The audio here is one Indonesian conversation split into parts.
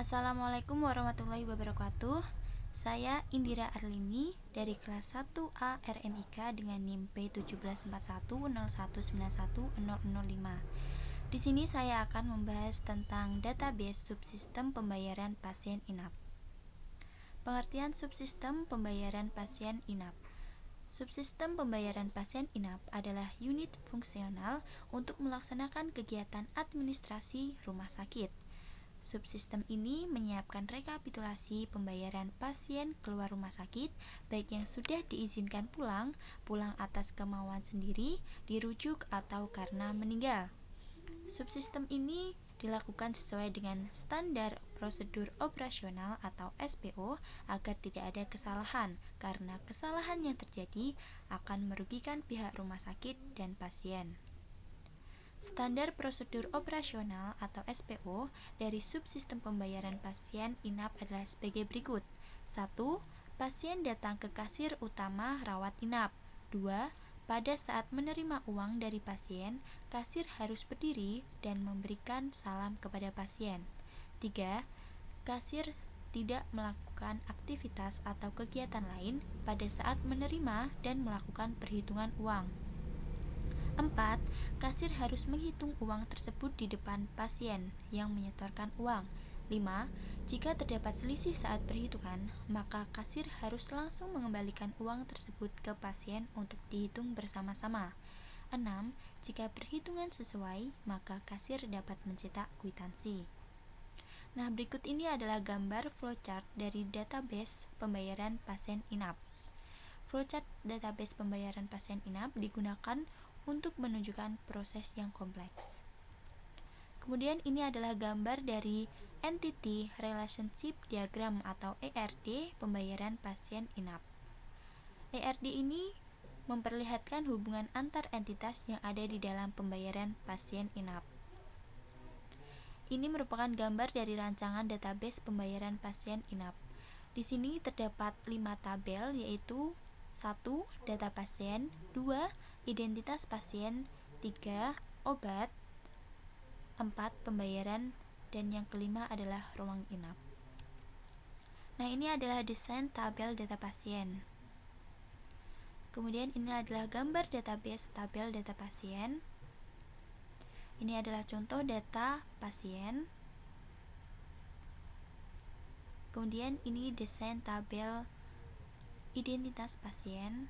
Assalamualaikum warahmatullahi wabarakatuh. Saya Indira Arlini dari kelas 1A RMIK dengan NIM P174101910005. Di sini saya akan membahas tentang database subsistem pembayaran pasien inap. Pengertian subsistem pembayaran pasien inap. Subsistem pembayaran pasien inap adalah unit fungsional untuk melaksanakan kegiatan administrasi rumah sakit. Subsistem ini menyiapkan rekapitulasi pembayaran pasien keluar rumah sakit, baik yang sudah diizinkan pulang atas kemauan sendiri, dirujuk atau karena meninggal. Subsistem ini dilakukan sesuai dengan standar prosedur operasional atau SPO agar tidak ada kesalahan, karena kesalahan yang terjadi akan merugikan pihak rumah sakit dan pasien. Standar prosedur operasional atau SPO dari subsistem pembayaran pasien inap adalah sebagai berikut. 1. Pasien datang ke kasir utama rawat inap. 2. Pada saat menerima uang dari pasien, kasir harus berdiri dan memberikan salam kepada pasien. 3. Kasir tidak melakukan aktivitas atau kegiatan lain pada saat menerima dan melakukan perhitungan uang. 4. Kasir harus menghitung uang tersebut di depan pasien yang menyetorkan uang. 5. Jika terdapat selisih saat perhitungan, maka kasir harus langsung mengembalikan uang tersebut ke pasien untuk dihitung bersama-sama. 6. Jika perhitungan sesuai, maka kasir dapat mencetak kwitansi. Nah, berikut ini adalah gambar flowchart dari database pembayaran pasien inap. Flowchart database pembayaran pasien inap digunakan untuk menunjukkan proses yang kompleks. Kemudian ini adalah gambar dari Entity Relationship Diagram atau ERD pembayaran pasien inap. ERD ini memperlihatkan hubungan antar entitas yang ada di dalam pembayaran pasien inap. Ini merupakan gambar dari rancangan database pembayaran pasien inap. Di sini terdapat 5 tabel, yaitu 1. Data pasien, 2. Identitas pasien, 3. Obat, 4. Pembayaran, dan yang kelima adalah ruang inap. Nah, ini adalah desain tabel data pasien. Kemudian ini adalah gambar database tabel data pasien. Ini adalah contoh data pasien. Kemudian ini desain tabel identitas pasien.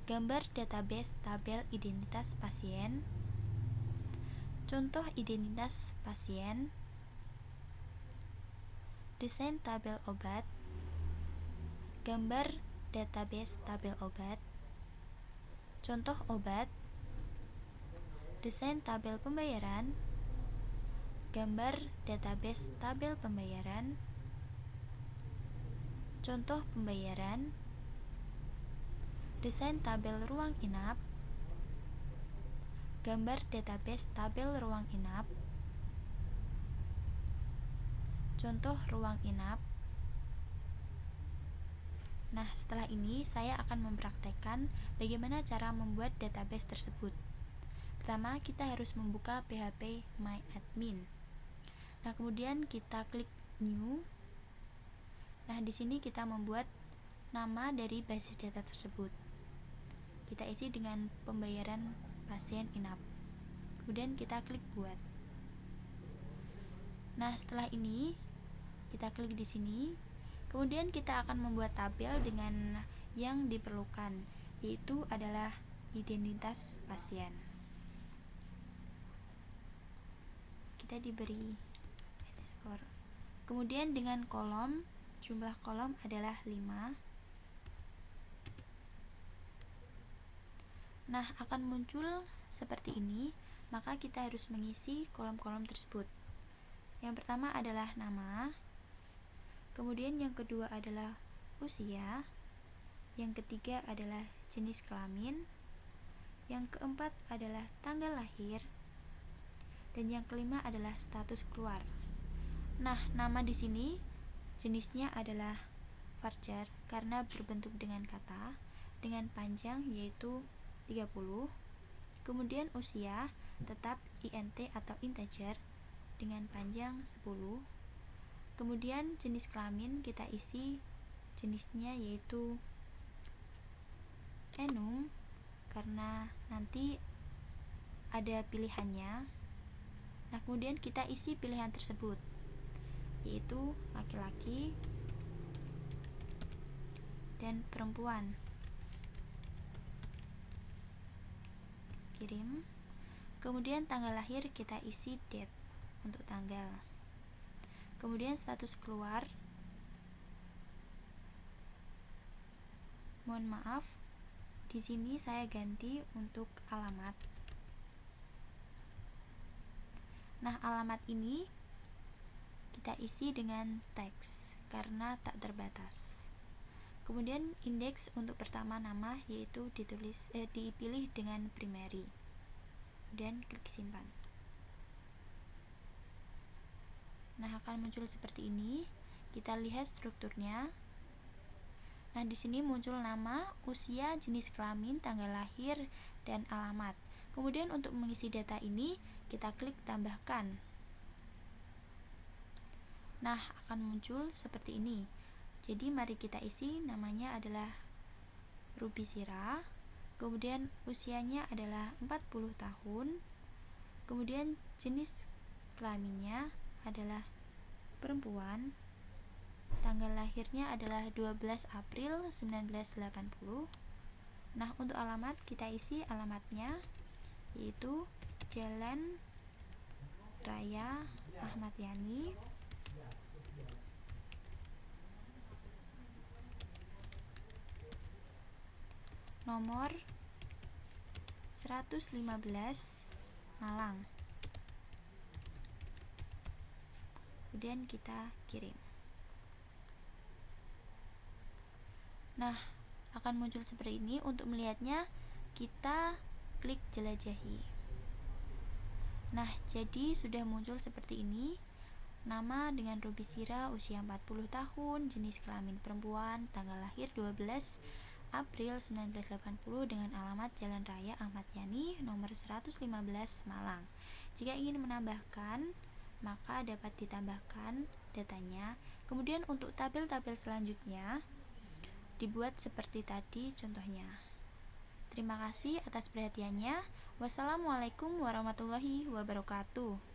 Gambar database tabel identitas pasien. Contoh identitas pasien. Desain tabel obat. Gambar database tabel obat. Contoh obat. Desain tabel pembayaran. Gambar database tabel pembayaran. Contoh pembayaran. Desain tabel ruang inap. Gambar database tabel ruang inap. Contoh ruang inap. Nah, setelah ini saya akan mempraktekkan bagaimana cara membuat database tersebut. Pertama, kita harus membuka PHP My Admin. Nah, kemudian kita klik New. Nah, di sini kita membuat nama dari basis data tersebut. Kita isi dengan pembayaran pasien inap. Kemudian kita klik buat. Nah, setelah ini kita klik di sini. Kemudian kita akan membuat tabel dengan yang diperlukan, yaitu adalah identitas pasien. Kita diberi underscore. Kemudian dengan kolom, jumlah kolom adalah 5. Nah, akan muncul seperti ini, maka kita harus mengisi kolom-kolom tersebut. Yang pertama adalah nama, kemudian yang kedua adalah usia, yang ketiga adalah jenis kelamin, yang keempat adalah tanggal lahir, dan yang kelima adalah status keluar. Nah, nama di sini jenisnya adalah varchar karena berbentuk dengan kata, dengan panjang yaitu 30. Kemudian usia tetap INT atau integer, dengan panjang 10. Kemudian jenis kelamin kita isi jenisnya yaitu enum, karena nanti ada pilihannya. Nah, kemudian kita isi pilihan tersebut yaitu laki-laki dan perempuan. Kirim. Kemudian tanggal lahir kita isi date untuk tanggal. Kemudian status keluar. Mohon maaf, di sini saya ganti untuk alamat. Nah, alamat ini kita isi dengan teks karena tak terbatas. Kemudian indeks untuk pertama nama yaitu dipilih dengan primary. Kemudian klik simpan. Nah, akan muncul seperti ini. Kita lihat strukturnya. Nah, di sini muncul nama, usia, jenis kelamin, tanggal lahir, dan alamat. Kemudian untuk mengisi data ini, kita klik tambahkan. Nah, akan muncul seperti ini. Jadi mari kita isi, namanya adalah Ruby Sira. Kemudian usianya adalah 40 tahun. Kemudian jenis kelaminnya adalah perempuan. Tanggal lahirnya adalah 12 April 1980. Nah, untuk alamat kita isi alamatnya yaitu Jalan Raya Ahmad Yani, nomor 115, Malang. Kemudian kita kirim. Nah, akan muncul seperti ini. Untuk melihatnya, kita klik jelajahi. Nah, jadi sudah muncul seperti ini. Nama dengan Ruby Sira, usia 40 tahun, jenis kelamin perempuan, tanggal lahir 12 April 1980 dengan alamat Jalan Raya Ahmad Yani, nomor 115, Malang. Jika ingin menambahkan, maka dapat ditambahkan datanya. Kemudian untuk tabel-tabel selanjutnya dibuat seperti tadi contohnya. Terima kasih atas perhatiannya. Wassalamualaikum warahmatullahi wabarakatuh.